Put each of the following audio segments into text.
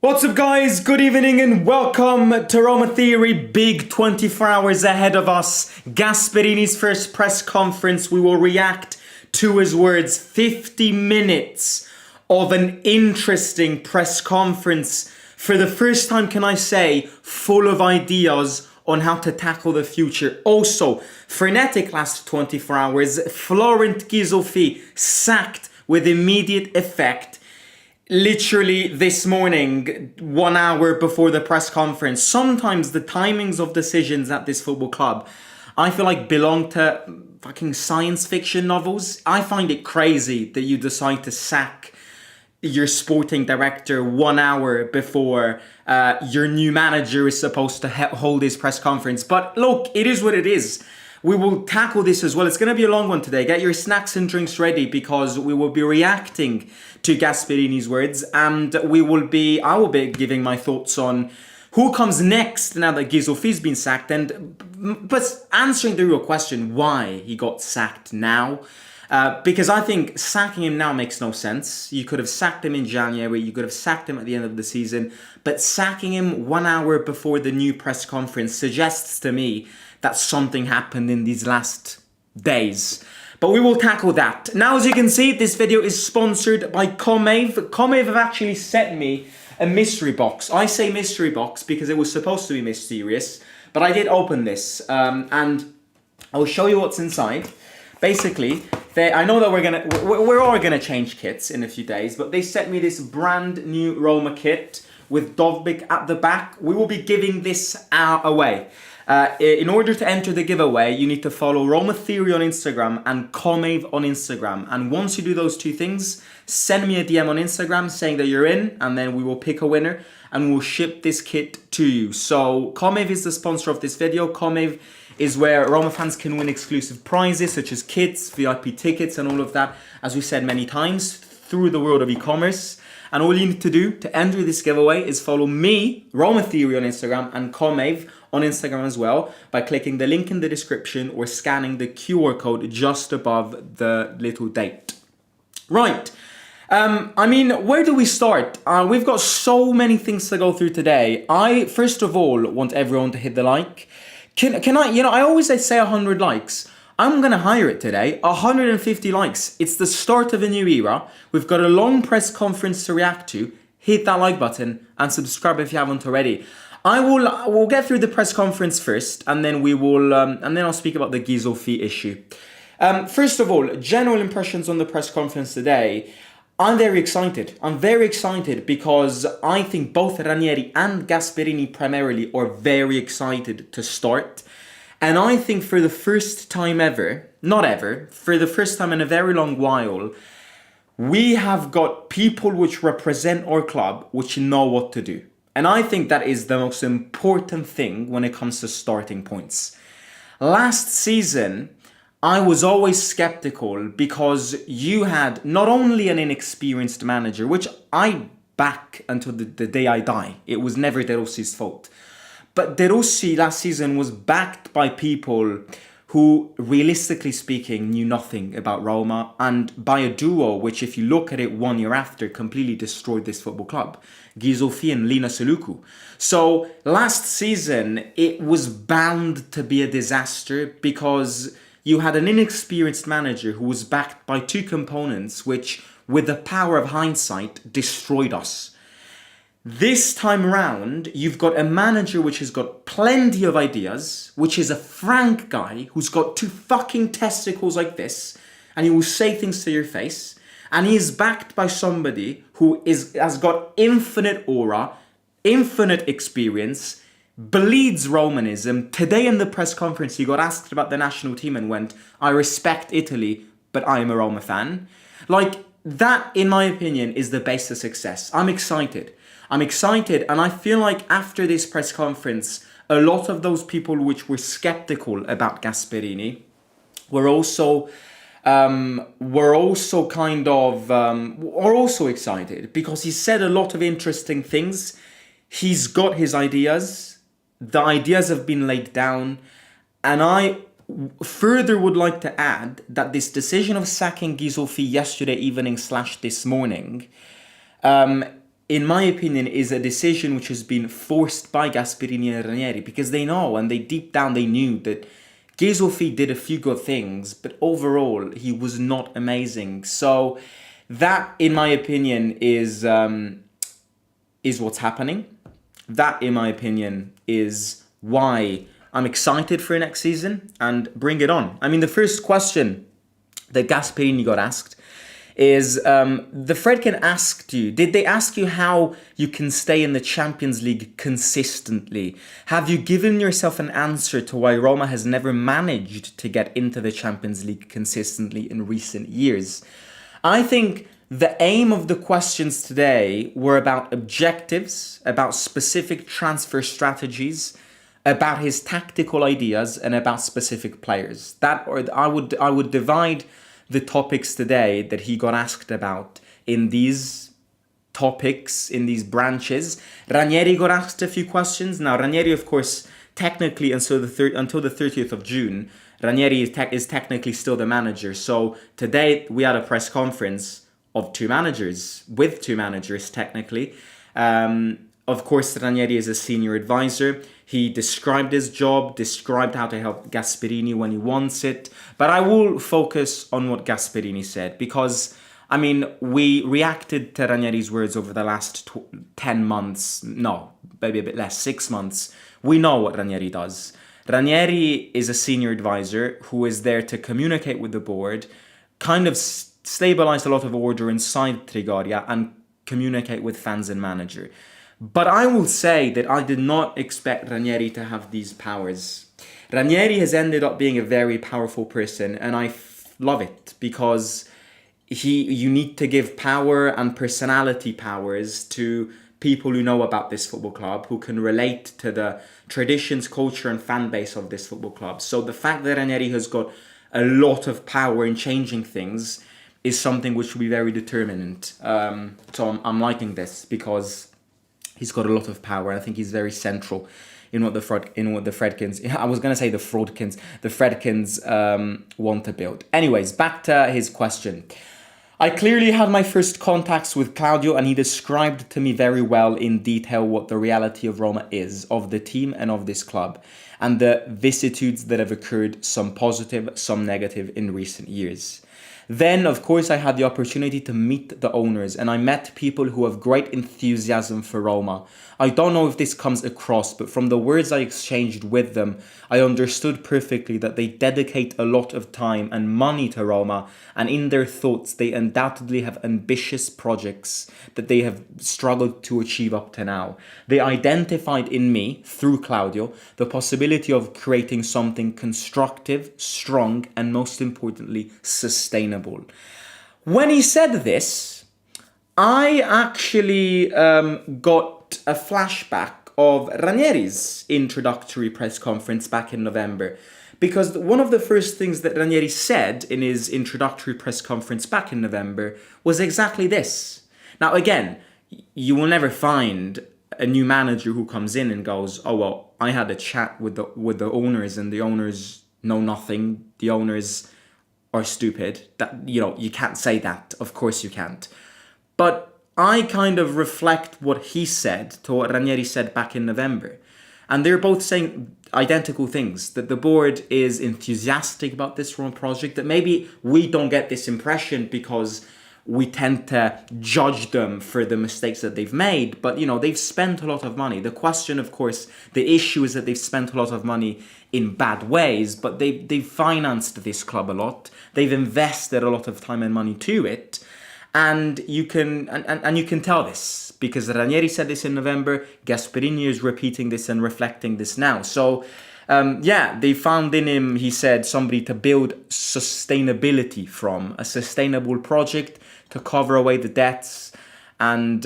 What's up guys, good evening and welcome to Roma Theory. Big 24 hours ahead of us. Gasperini's first press conference. We will react to his words. 50 minutes of an interesting press conference. For the first time, can I say, full of ideas on how to tackle the future. Also, frenetic last 24 hours. Florent Ghisolfi sacked with immediate effect. Literally this morning, 1 hour before the press conference. Sometimes the timings of decisions at this football club, I feel like belong to fucking science fiction novels. I find it crazy that you decide to sack your sporting director 1 hour before your new manager is supposed to hold his press conference. But look, it is what it is. We will tackle this as well. It's going to be a long one today. Get your snacks and drinks ready because we will be reacting to Gasperini's words, and I will be giving my thoughts on who comes next now that Ghisolfi's been sacked, but answering the real question, why he got sacked now. Because I think sacking him now makes no sense. You could have sacked him in January, you could have sacked him at the end of the season, but sacking him 1 hour before the new press conference suggests to me that something happened in these last days. But we will tackle that. Now, as you can see, this video is sponsored by Comave. Comave have actually sent me a mystery box. I say mystery box because it was supposed to be mysterious, but I did open this, and I'll show you what's inside. Basically, I know that we're all gonna change kits in a few days, but they sent me this brand new Roma kit with Dovbik at the back. We will be giving this away. In order to enter the giveaway, you need to follow Roma Theory on Instagram and Comave on Instagram. And once you do those two things, send me a DM on Instagram saying that you're in, and then we will pick a winner and we'll ship this kit to you. So Comave is the sponsor of this video. Comave is where Roma fans can win exclusive prizes such as kits, VIP tickets and all of that, as we said many times, through the world of e-commerce. And all you need to do to enter this giveaway is follow me, Roma Theory on Instagram, and Comave on Instagram as well, by clicking the link in the description or scanning the QR code just above the little date. Right. Where do we start? We've got so many things to go through today. I, first of all, want everyone to hit the like. Can I, I always say 100 likes. I'm going to hire it today. 150 likes. It's the start of a new era. We've got a long press conference to react to. Hit that like button and subscribe if you haven't already. We'll get through the press conference first, and then I'll speak about the Ghisolfi issue. First of all, general impressions on the press conference today. I'm very excited. I'm very excited because I think both Ranieri and Gasperini primarily are very excited to start. And I think for the first time ever, for the first time in a very long while, we have got people which represent our club which know what to do. And I think that is the most important thing when it comes to starting points. Last season, I was always skeptical because you had not only an inexperienced manager, which I back until the day I die. It was never De Rossi's fault. But De Rossi last season was backed by people who, realistically speaking, knew nothing about Roma, and by a duo which, if you look at it 1 year after, completely destroyed this football club. Ghisolfi and Lina Suluku. So last season, it was bound to be a disaster because you had an inexperienced manager who was backed by two components which, with the power of hindsight, destroyed us. This time around, you've got a manager which has got plenty of ideas, which is a frank guy who's got two fucking testicles like this, and he will say things to your face, and he is backed by somebody who has got infinite aura, infinite experience, bleeds Romanism. Today in the press conference, he got asked about the national team and went, "I respect Italy, but I am a Roma fan." Like, that, in my opinion, is the base of success. I'm excited, and I feel like after this press conference, a lot of those people which were skeptical about Gasperini were also excited because he said a lot of interesting things. He's got his ideas. The ideas have been laid down, and I further would like to add that this decision of sacking Ghisolfi yesterday evening / this morning in my opinion, is a decision which has been forced by Gasperini and Ranieri, because they know, and they deep down they knew that Gesualdo did a few good things, but overall he was not amazing. So that, in my opinion, is what's happening. That, in my opinion, is why I'm excited for next season and bring it on. I mean, the first question that Gasperini got asked is, the Fredkin asked you, did they ask you how you can stay in the Champions League consistently? Have you given yourself an answer to why Roma has never managed to get into the Champions League consistently in recent years? I think the aim of the questions today were about objectives, about specific transfer strategies, about his tactical ideas, and about specific players. That, or I would divide the topics today that he got asked about in these topics, in these branches. Ranieri got asked a few questions. Now, Ranieri, of course, technically, until the 30th of June, Ranieri is technically still the manager. So today we had a press conference of two managers, with two managers technically. Of course, Ranieri is a senior advisor. He described his job, described how to help Gasperini when he wants it. But I will focus on what Gasperini said, because, I mean, we reacted to Ranieri's words over the last 10 months. No, maybe a bit less, 6 months. We know what Ranieri does. Ranieri is a senior advisor who is there to communicate with the board, kind of stabilize a lot of order inside Trigoria, and communicate with fans and manager. But I will say that I did not expect Ranieri to have these powers. Ranieri has ended up being a very powerful person, and I love it, because you need to give power and personality powers to people who know about this football club, who can relate to the traditions, culture, and fan base of this football club. So the fact that Ranieri has got a lot of power in changing things is something which will be very determinant. So I'm liking this, because he's got a lot of power. I think he's very central in what the Fredkins, I was going to say the Fredkins want to build. Anyways, back to his question. I clearly had my first contacts with Claudio, and he described to me very well in detail what the reality of Roma is, of the team and of this club, and the vicissitudes that have occurred, some positive, some negative, in recent years. Then, of course, I had the opportunity to meet the owners, and I met people who have great enthusiasm for Roma. I don't know if this comes across, but from the words I exchanged with them, I understood perfectly that they dedicate a lot of time and money to Roma, and in their thoughts, they undoubtedly have ambitious projects that they have struggled to achieve up to now. They identified in me, through Claudio, the possibility of creating something constructive, strong, and most importantly, sustainable. When he said this, I actually got a flashback of Ranieri's introductory press conference back in November, because one of the first things that Ranieri said in his introductory press conference back in November was exactly this. Now, again, you will never find a new manager who comes in and goes, "Oh well, I had a chat with the owners, and the owners know nothing. The owners are stupid." That, you can't say that. Of course you can't. But I kind of reflect what he said to what Ranieri said back in November. And they're both saying identical things, that the board is enthusiastic about this Roma project, that maybe we don't get this impression because we tend to judge them for the mistakes that they've made. But, they've spent a lot of money. The question, of course, the issue is that they've spent a lot of money in bad ways, but they've financed this club a lot. They've invested a lot of time and money to it. And you can tell this, because Ranieri said this in November, Gasperini is repeating this and reflecting this now. So, they found in him, he said, somebody to build sustainability from, a sustainable project to cover away the debts, and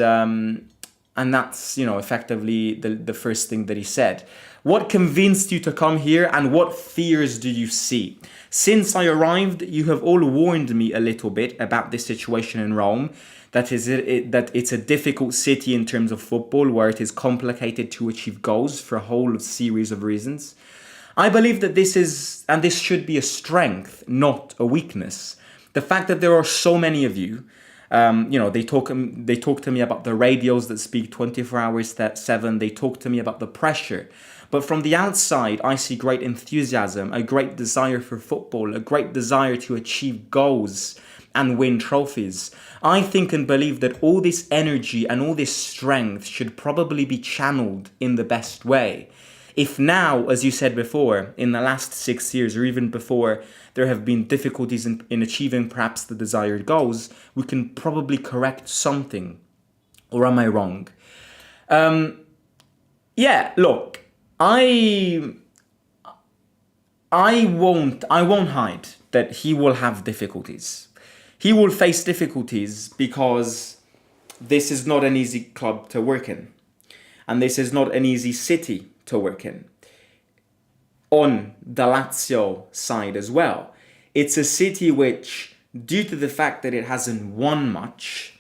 that's, effectively the first thing that he said. What convinced you to come here, and what fears do you see? Since I arrived, you have all warned me a little bit about this situation in Rome, that it's a difficult city in terms of football, where it is complicated to achieve goals for a whole series of reasons. I believe that this should be a strength, not a weakness. The fact that there are so many of you, They talk to me about the radios that speak 24 hours 7. They talk to me about the pressure. But from the outside, I see great enthusiasm, a great desire for football, a great desire to achieve goals and win trophies. I think and believe that all this energy and all this strength should probably be channeled in the best way. If now, as you said before, in the last 6 years or even before, there have been difficulties in achieving perhaps the desired goals, we can probably correct something. Or am I wrong? Yeah, look, I won't hide that he will have difficulties. He will face difficulties because this is not an easy club to work in. And this is not an easy city to work in. On the Lazio side as well. It's a city which, due to the fact that it hasn't won much,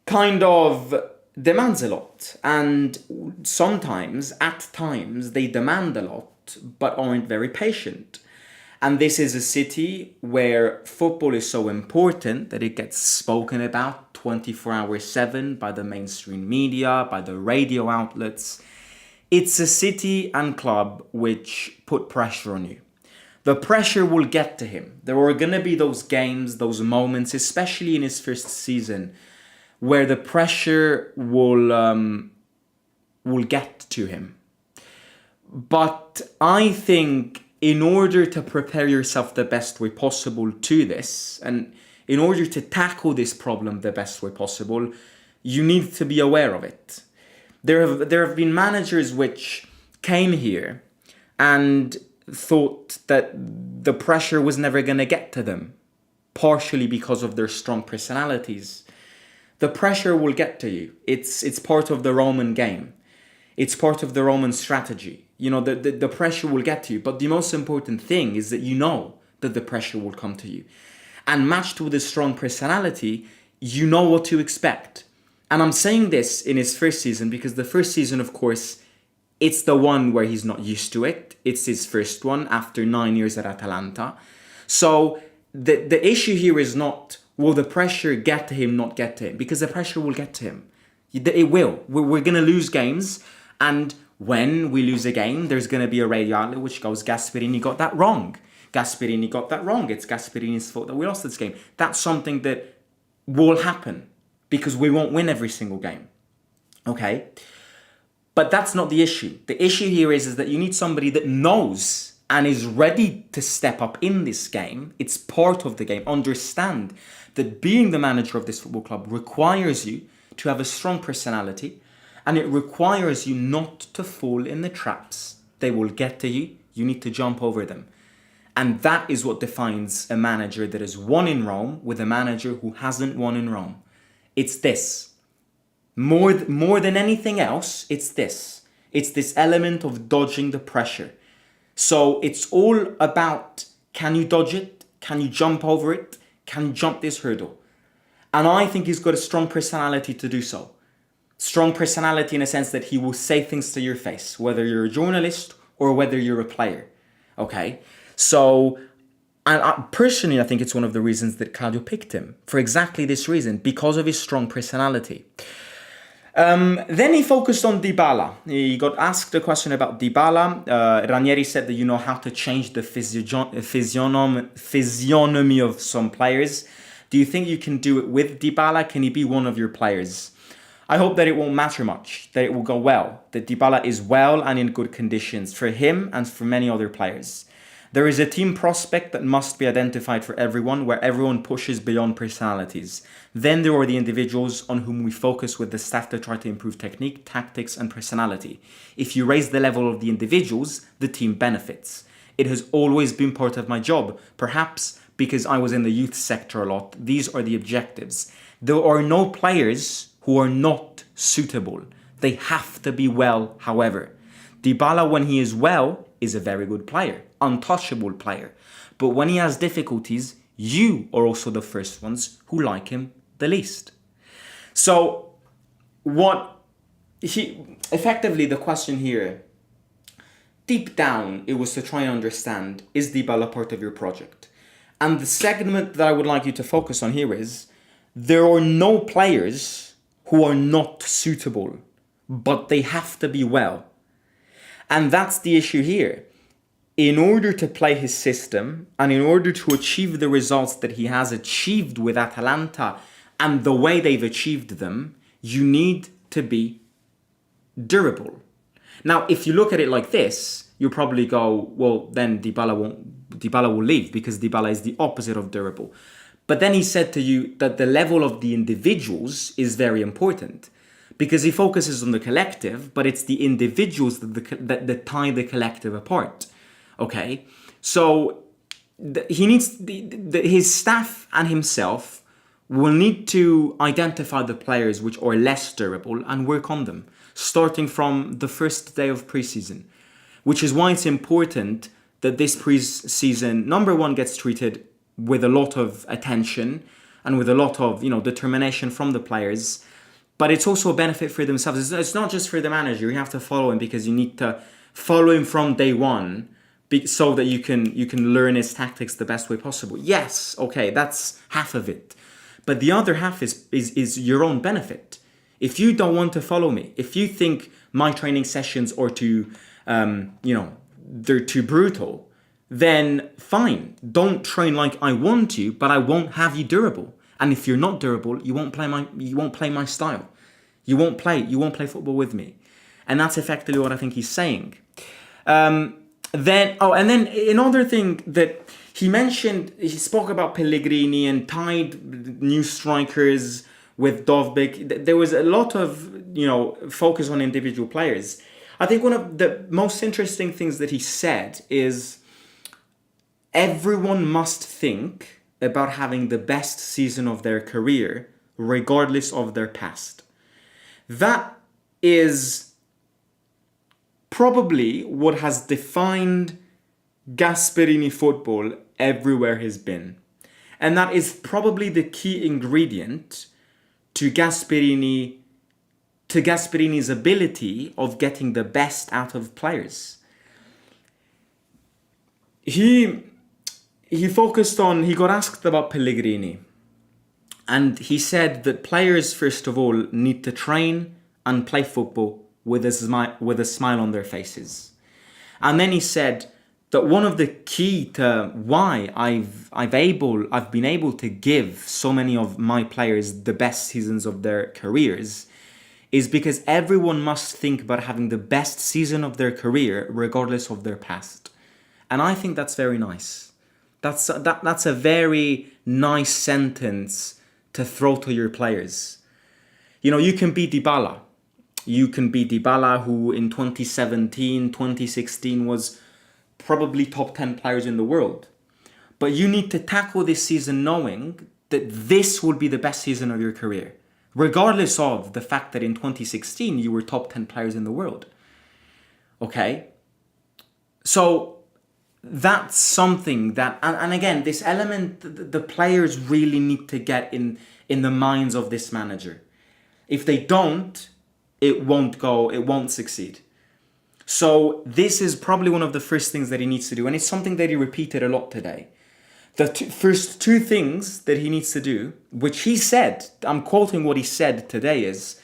kind of demands a lot. And sometimes, at times, they demand a lot, but aren't very patient. And this is a city where football is so important that it gets spoken about 24 hours 7 by the mainstream media, by the radio outlets. It's a city and club which put pressure on you. The pressure will get to him. There are going to be those games, those moments, especially in his first season, where the pressure will get to him. But I think in order to prepare yourself the best way possible to this, and in order to tackle this problem the best way possible, you need to be aware of it. There have been managers which came here and thought that the pressure was never going to get to them, partially because of their strong personalities. The pressure will get to you. It's part of the Roman game. It's part of the Roman strategy. The pressure will get to you. But the most important thing is that you know that the pressure will come to you. And matched with a strong personality, you know what to expect. And I'm saying this in his first season because the first season, of course, it's the one where he's not used to it. It's his first one after 9 years at Atalanta. So the issue here is not, will the pressure get to him, not get to him? Because the pressure will get to him. It will. We're going to lose games. And when we lose a game, there's going to be a radio outlet which goes, Gasperini got that wrong. Gasperini got that wrong. It's Gasperini's fault that we lost this game. That's something that will happen because we won't win every single game. Okay? But that's not the issue. The issue here is that you need somebody that knows and is ready to step up in this game. It's part of the game. Understand that being the manager of this football club requires you to have a strong personality, and it requires you not to fall in the traps. They will get to you. You need to jump over them. And that is what defines a manager that has won in Rome with a manager who hasn't won in Rome. It's this. More than anything else, it's this. It's this element of dodging the pressure. So it's all about, can you dodge it? Can you jump over it? Can you jump this hurdle? And I think he's got a strong personality to do so. Strong personality in a sense that he will say things to your face, whether you're a journalist or whether you're a player. Okay? So, personally, I think it's one of the reasons that Claudio picked him. For exactly this reason, because of his strong personality. Then he focused on Dybala. He got asked a question about Dybala. Ranieri said that you know how to change the physiognomy of some players. Do you think you can do it with Dybala? Can he be one of your players? I hope that it won't matter much, that it will go well, that Dybala is well and in good conditions for him and for many other players. There is a team prospect that must be identified for everyone, where everyone pushes beyond personalities. Then there are the individuals on whom we focus with the staff to try to improve technique, tactics, and personality. If you raise the level of the individuals, the team benefits. It has always been part of my job, perhaps because I was in the youth sector a lot. These are the objectives. There are no players who are not suitable. They have to be well, however. Dybala, when he is well, is a very good player, untouchable player. But when he has difficulties, you are also the first ones who like him the least. So, effectively the question here, deep down, it was to try and understand, is Dybala part of your project? And the segment that I would like you to focus on here is, there are no players who are not suitable, but they have to be well. And that's the issue here. In order to play his system and in order to achieve the results that he has achieved with Atalanta and the way they've achieved them, you need to be durable. Now, if you look at it like this, you'll probably go, well, then Dybala will leave because Dybala is the opposite of durable. But then he said to you that the level of the individuals is very important because he focuses on the collective, but it's the individuals that tie the collective apart. Okay, so he needs his staff and himself will need to identify the players which are less durable and work on them, starting from the first day of preseason, which is why it's important that this preseason, number one, gets treated with a lot of attention and with a lot of determination from the players, but it's also a benefit for themselves. It's not just for the manager. You have to follow him because you need to follow him from day one, so that you can learn his tactics the best way possible. Yes, okay, that's half of it. But the other half is your own benefit. If you don't want to follow me, if you think my training sessions are they're too brutal, then fine. Don't train like I want to, but I won't have you durable. And if you're not durable, you won't play my style. You won't play football with me. And that's effectively what I think he's saying. Then another thing that he mentioned, he spoke about Pellegrini and tied new strikers with Dovbyk. There was a lot of, focus on individual players. I think one of the most interesting things that he said is everyone must think about having the best season of their career, regardless of their past. That is probably what has defined Gasperini football everywhere he's been. And that is probably the key ingredient to Gasperini's ability of getting the best out of players. He got asked about Pellegrini, and he said that players, first of all, need to train and play football with a smile on their faces. And then he said that one of the key to why I've been able to give so many of my players the best seasons of their careers is because everyone must think about having the best season of their career regardless of their past. And I think that's very nice. That's a very nice sentence to throw to your players. You can be Dybala. You can be Dybala, who in 2017, 2016 was probably top 10 players in the world. But you need to tackle this season knowing that this will be the best season of your career, regardless of the fact that in 2016 you were top 10 players in the world. Okay? So that's something that, and again, this element, the players really need to get in the minds of this manager. If they don't, it won't succeed. So this is probably one of the first things that he needs to do. And it's something that he repeated a lot today. The first two things that he needs to do, which he said, I'm quoting what he said today, is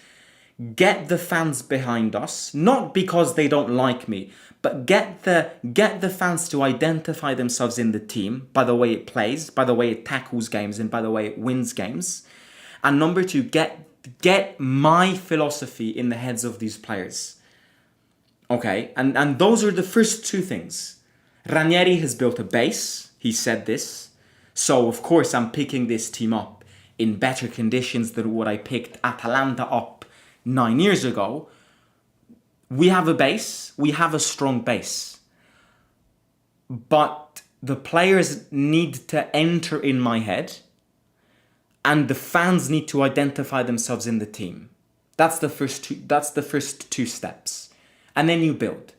get the fans behind us, not because they don't like me, but get the fans to identify themselves in the team by the way it plays, by the way it tackles games, and by the way it wins games. And number two, get my philosophy in the heads of these players. Okay, and those are the first two things. Ranieri has built a base, he said this. So of course I'm picking this team up in better conditions than what I picked Atalanta up 9 years ago. We have a base, we have a strong base. But the players need to enter in my head, and the fans need to identify themselves in the team. That's the first two steps. And then you build.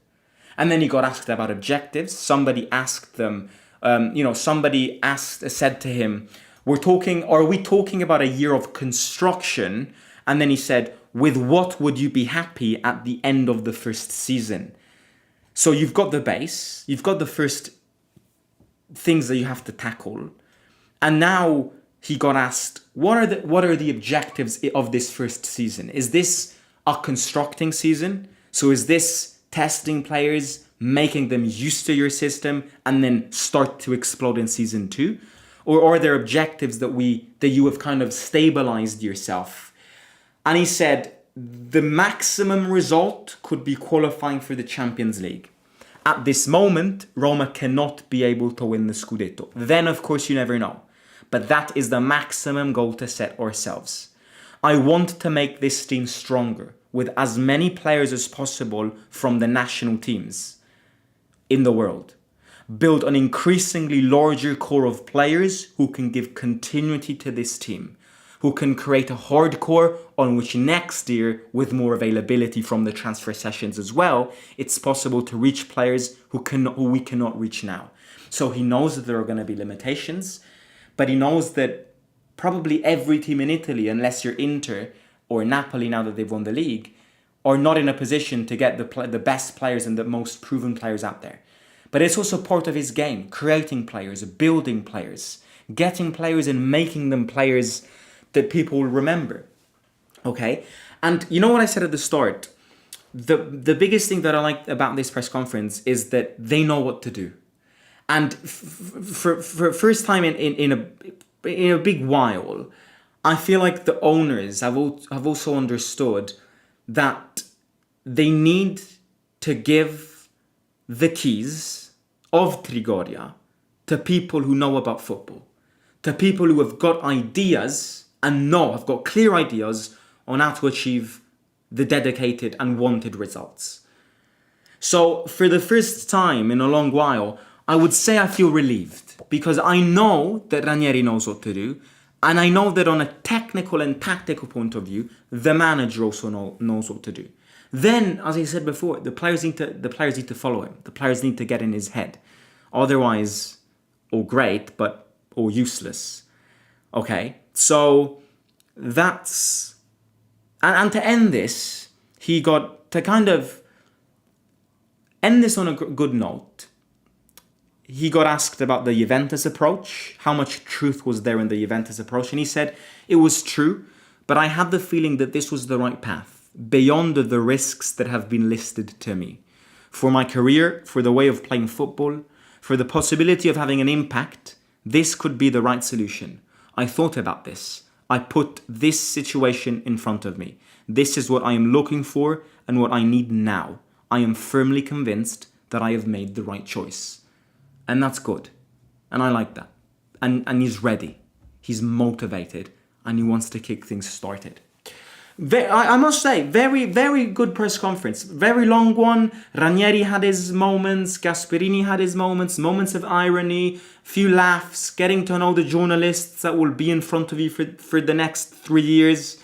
And then he got asked about objectives. Somebody asked them, said to him, are we talking about a year of construction? And then he said, with what would you be happy at the end of the first season? So you've got the base, you've got the first things that you have to tackle. And now he got asked, what are the objectives of this first season? Is this a constructing season? So is this testing players, making them used to your system, and then start to explode in season 2? Or are there objectives that you have kind of stabilized yourself? And he said the maximum result could be qualifying for the Champions League. At this moment, Roma cannot be able to win the Scudetto. Then, of course, you never know. But that is the maximum goal to set ourselves. I want to make this team stronger with as many players as possible from the national teams in the world. Build an increasingly larger core of players who can give continuity to this team, who can create a hardcore on which next year, with more availability from the transfer sessions as well, it's possible to reach players who we cannot reach now. So he knows that there are going to be limitations, but he knows that probably every team in Italy, unless you're Inter or Napoli now that they've won the league, are not in a position to get the best players and the most proven players out there. But it's also part of his game, creating players, building players, getting players and making them players that people will remember. Okay? And you know what I said at the start? The biggest thing that I like about this press conference is that they know what to do. And for first time in a big while, I feel like the owners have also understood that they need to give the keys of Trigoria to people who know about football, to people who have got ideas and have got clear ideas on how to achieve the dedicated and wanted results. So for the first time in a long while, I would say I feel relieved because I know that Ranieri knows what to do, and I know that on a technical and tactical point of view, the manager also knows what to do. Then, as I said before, the players need to follow him. The players need to get in his head. Otherwise, all great, but all useless. Okay, so that's... And to end this, he got to kind of end this on a good note. He got asked about the Juventus approach, how much truth was there in the Juventus approach, and he said it was true, but I had the feeling that this was the right path, beyond the risks that have been listed to me. For my career, for the way of playing football, for the possibility of having an impact, this could be the right solution. I thought about this. I put this situation in front of me. This is what I am looking for and what I need now. I am firmly convinced that I have made the right choice. And that's good. And I like that. And he's ready. He's motivated. And he wants to kick things started. I must say, very, very good press conference. Very long one. Ranieri had his moments. Gasperini had his moments of irony, few laughs, getting to know the journalists that will be in front of you for the next 3 years,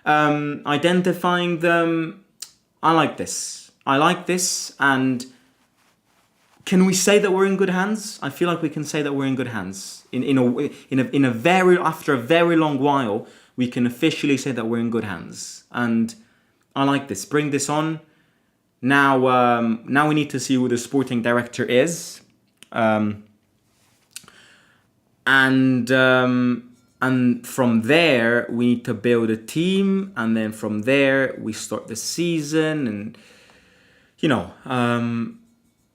identifying them. I like this. And can we say that we're in good hands? I feel like we can say that we're in good hands. After a very long while, we can officially say that we're in good hands. And I like this. Bring this on. Now we need to see who the sporting director is. And from there, we need to build a team. And then from there, we start the season. And,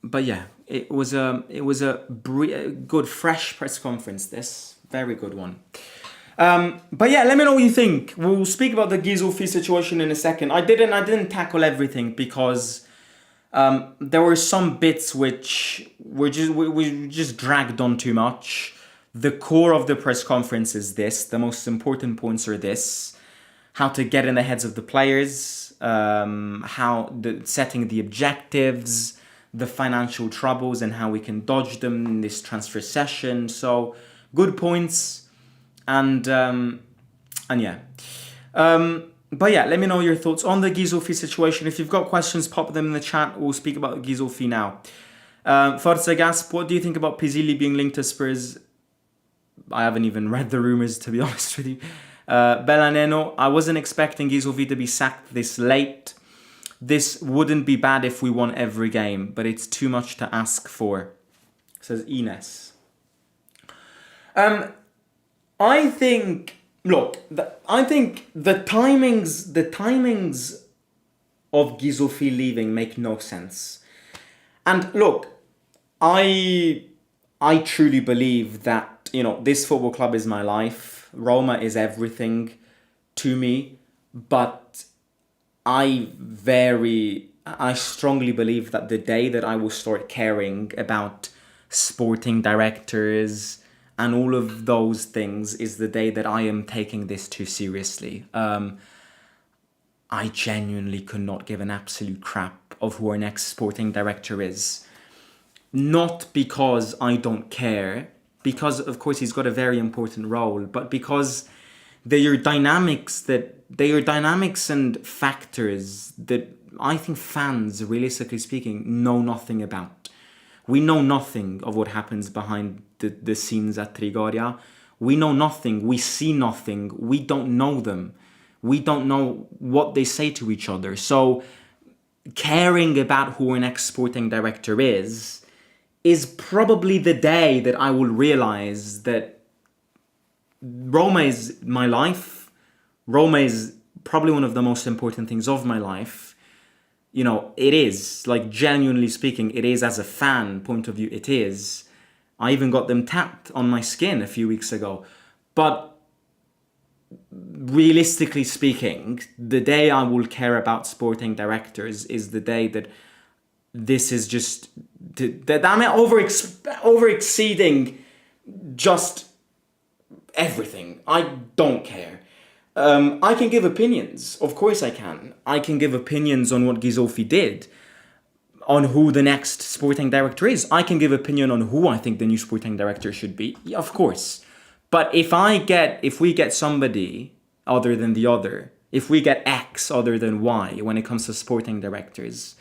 but yeah, it was a good, fresh press conference, this. Very good one. But yeah, let me know what you think. We'll speak about the Ghisolfi situation in a second. I didn't tackle everything because there were some bits which we just dragged on too much. The core of the press conference is this. The most important points are this: how to get in the heads of the players, setting the objectives, the financial troubles, and how we can dodge them in this transfer session. So good points. And yeah. But yeah, let me know your thoughts on the Ghisolfi situation. If you've got questions, pop them in the chat. We'll speak about Ghisolfi now. Forza Gasp, what do you think about Pisilli being linked to Spurs? I haven't even read the rumours, to be honest with you. Bellaneno, I wasn't expecting Ghisolfi to be sacked this late. This wouldn't be bad if we won every game, but it's too much to ask for, says Ines. I think, look, I think the timings of Gizofi leaving make no sense. And look, I I truly believe that, this football club is my life. Roma is everything to me, but I strongly believe that the day that I will start caring about sporting directors and all of those things is the day that I am taking this too seriously. I genuinely could not give an absolute crap of who our next sporting director is. Not because I don't care, because of course he's got a very important role, but because they are dynamics and factors that I think fans, realistically speaking, know nothing about. We know nothing of what happens behind the scenes at Trigoria. We know nothing. We see nothing. We don't know them. We don't know what they say to each other. So caring about who our next sporting director is probably the day that I will realize that Roma is my life. Roma is probably one of the most important things of my life. It is, like, genuinely speaking, it is, as a fan point of view, it is. I even got them tapped on my skin a few weeks ago. But realistically speaking, the day I will care about sporting directors is the day that this is just, that I'm over exceeding just everything. I don't care. I can give opinions. Of course I can. I can give opinions on what Ghisolfi did, on who the next sporting director is. I can give opinion on who I think the new sporting director should be. Yeah, of course. But if we get somebody other than the other, if we get X other than Y when it comes to sporting directors,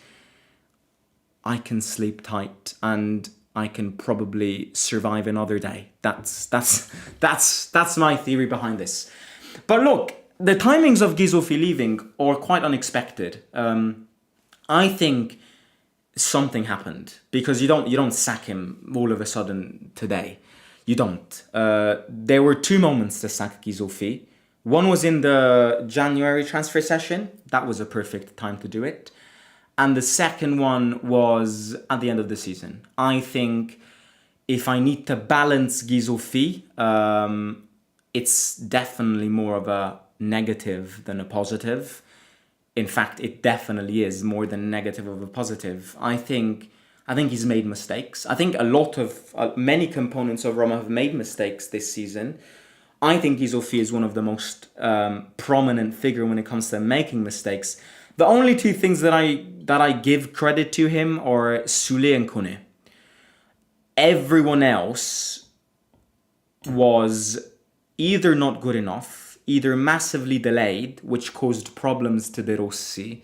I can sleep tight and I can probably survive another day. That's my theory behind this. But look, the timings of Ghisolfi leaving are quite unexpected. I think something happened, because you don't sack him all of a sudden today. You don't. There were two moments to sack Ghisolfi. One was in the January transfer session. That was a perfect time to do it. And the second one was at the end of the season. I think if I need to balance Ghisolfi, it's definitely more of a negative than a positive. In fact, it definitely is more than negative of a positive. I think he's made mistakes. I think many components of Roma have made mistakes this season. I think Ghisolfi is one of the most prominent figure when it comes to making mistakes. The only two things that I give credit to him are Sule and Kone. Everyone else was either not good enough, either massively delayed, which caused problems to De Rossi.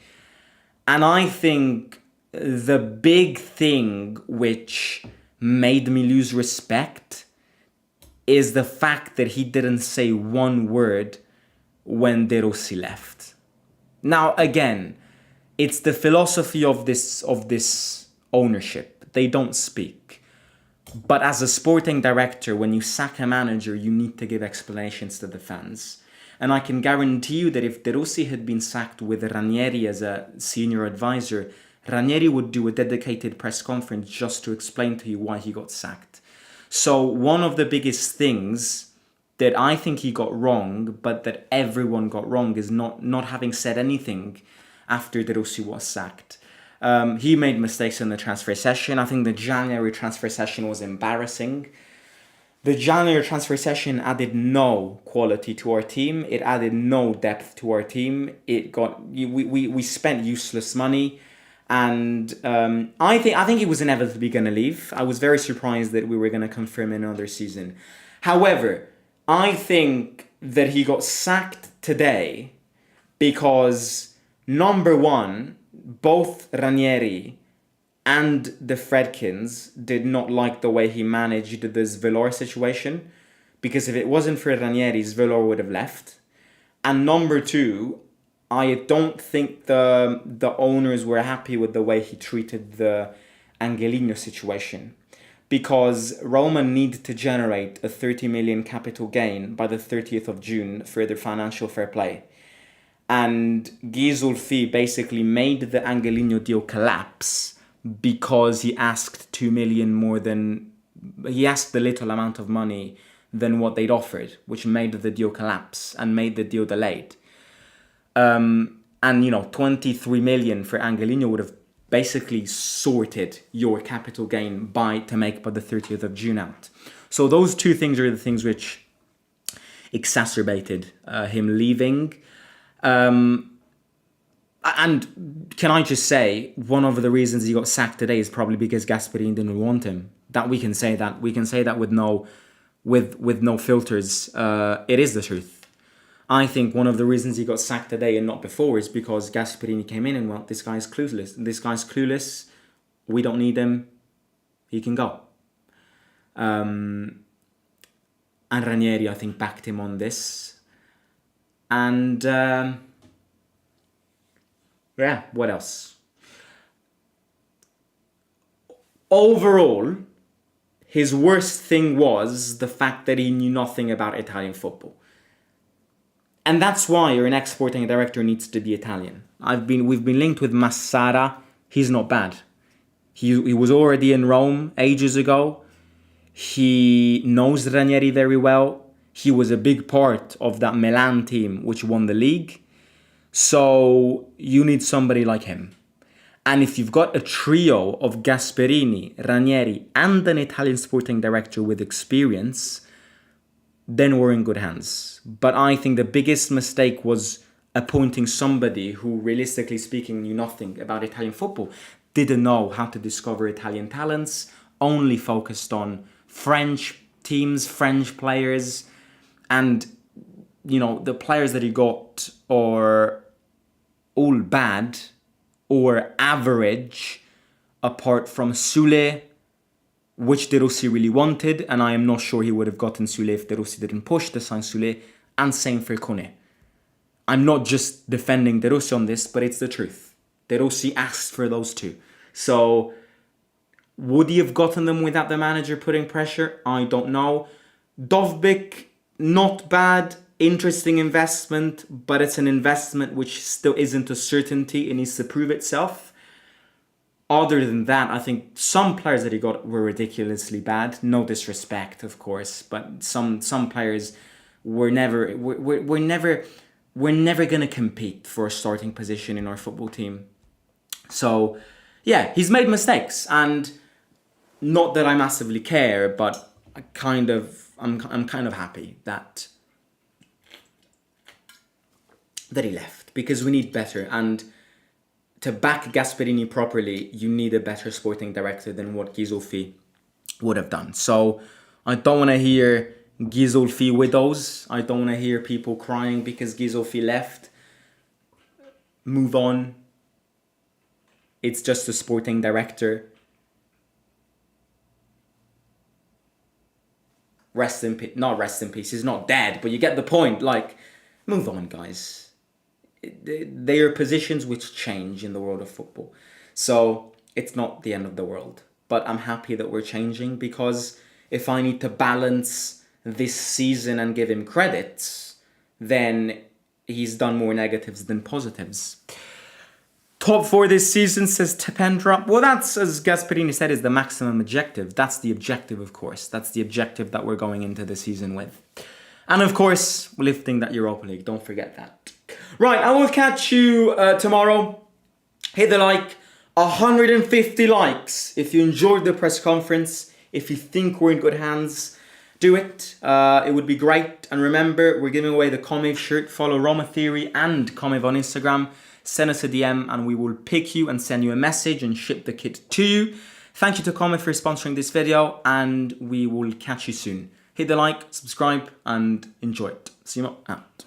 And I think the big thing which made me lose respect is the fact that he didn't say one word when De Rossi left. Now, again, it's the philosophy of this ownership. They don't speak. But as a sporting director, when you sack a manager, you need to give explanations to the fans. And I can guarantee you that if De Rossi had been sacked with Ranieri as a senior advisor, Ranieri would do a dedicated press conference just to explain to you why he got sacked. So one of the biggest things that I think he got wrong, but that everyone got wrong, is not having said anything after De Rossi was sacked. He made mistakes in the transfer session. I think the January transfer session was embarrassing. The January transfer session added no quality to our team. It added no depth to our team. We spent useless money, and I think he was inevitably going to leave. I was very surprised that we were going to confirm another season. However, I think that he got sacked today because, number one, both Ranieri and the Fredkins did not like the way he managed this Velar situation, because if it wasn't for Ranieri, Velar would have left. And number two, I don't think the owners were happy with the way he treated the Angelino situation. because Roma need to generate a 30 million capital gain by the 30th of June for their financial fair play. And Ghisolfi basically made the Angelino deal collapse because he asked 2 million more than, he asked a little amount of money than what they'd offered, which made the deal collapse and made the deal delayed. And, 23 million for Angelino would have basically sorted your capital gain to make by the 30th of June out. So those two things are the things which exacerbated him leaving. And can I just say, one of the reasons he got sacked today is probably because Gasperini didn't want him. That we can say that. We can say that with no filters. It is the truth. I think one of the reasons he got sacked today and not before is because Gasperini came in and, well, this guy's clueless. This guy's clueless. We don't need him. He can go. And Ranieri, I think, backed him on this. And, what else? Overall, his worst thing was the fact that he knew nothing about Italian football. And that's why an exporting director needs to be Italian. We've been linked with Massara. He's not bad. He was already in Rome ages ago. He knows Ranieri very well. He was a big part of that Milan team which won the league. So you need somebody like him. And if you've got a trio of Gasperini, Ranieri, and an Italian sporting director with experience, then we're in good hands. But I think the biggest mistake was appointing somebody who, realistically speaking, knew nothing about Italian football, didn't know how to discover Italian talents, only focused on French teams, French players, and, the players that he got are all bad or average, apart from Sule, which De Rossi really wanted, and I am not sure he would have gotten Sule if De Rossi didn't push to sign Sule, and same for Kone. I'm not just defending De Rossi on this, but it's the truth. De Rossi asked for those two. So, would he have gotten them without the manager putting pressure? I don't know. Dovbyk, not bad, interesting investment, but it's an investment which still isn't a certainty. It needs to prove itself. Other than that, I think some players that he got were ridiculously bad. No disrespect, of course, but some players were never gonna compete for a starting position in our football team. So, yeah, he's made mistakes, and not that I massively care, but I'm kind of happy that he left, because we need better. And to back Gasperini properly, you need a better sporting director than what Ghisolfi would have done. So I don't want to hear Ghisolfi widows. I don't want to hear people crying because Ghisolfi left. Move on. It's just a sporting director. Not rest in peace. He's not dead, but you get the point. Move on, guys. They are positions which change in the world of football. So it's not the end of the world. But I'm happy that we're changing, because if I need to balance this season and give him credits, then he's done more negatives than positives. Top 4 this season, says Tependra. Well, that's, as Gasperini said, is the maximum objective. That's the objective, of course. That's the objective that we're going into the season with. And of course, lifting that Europa League. Don't forget that. Right, I will catch you tomorrow. Hit the like. 150 likes if you enjoyed the press conference. If you think we're in good hands, do it. It would be great. And remember, we're giving away the Comiv shirt. Follow Roma Theory and Comiv on Instagram. Send us a DM and we will pick you and send you a message and ship the kit to you. Thank you to Comiv for sponsoring this video, and we will catch you soon. Hit the like, subscribe, and enjoy it. See you out.